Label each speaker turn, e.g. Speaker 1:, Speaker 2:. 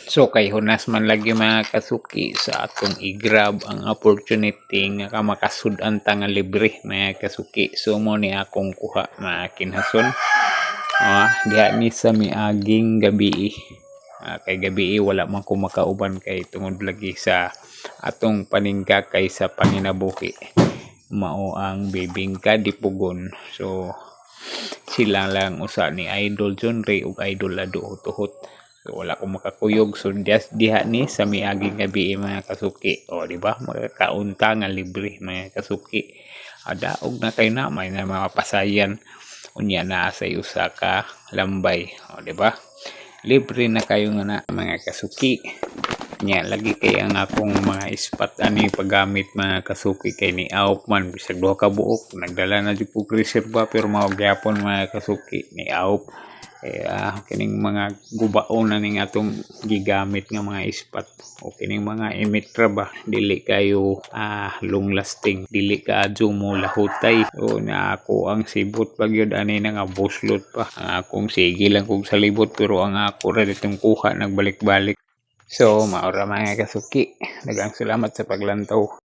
Speaker 1: So kay hunas man lagi mga kasuki sa atong i-grab ang opportunity nga makasud-an ta nga libre mga kasuki. So mo ni akong kuha mga kinhason. Diha ni sa miaging gabi. Kay gabi wala man ko makauban kay tungod lagi sa atong paningkakay sa panginabuhi. Mao ang bibingka dipugon. So sila lang usa ni Idol John Ray ug Idol Lado Hutuhot. So wala ko makakuyog, so diha ni sa miaging gabi mga kasuki. O di ba? Magkakaunta nga libre mga kasuki. Daog na kayo na may na mga pasayan. Unya na sa usa ka lambay. O di ba? Libre na kayo nga na mga kasuki. Nya lagi kay ang akong mga ispat ani paggamit mga kasuki kay ni Aop man bisag duha ka buok nagdala na jud ko reserva pero mao gyapon mga kasuki ni Aop. Kining mga gubaon na ning atong gigamit nga mga ispat o kining mga imitra ba dili kayo long lasting, dili ka adyo mo lahutay. So na ako ang sibot pagyud ani na nga buslot pa ang akong sige lang kog salibot pero ang ako ra ditong kuha nagbalik-balik. So maura mga kasuki, daghang salamat sa paglantaw.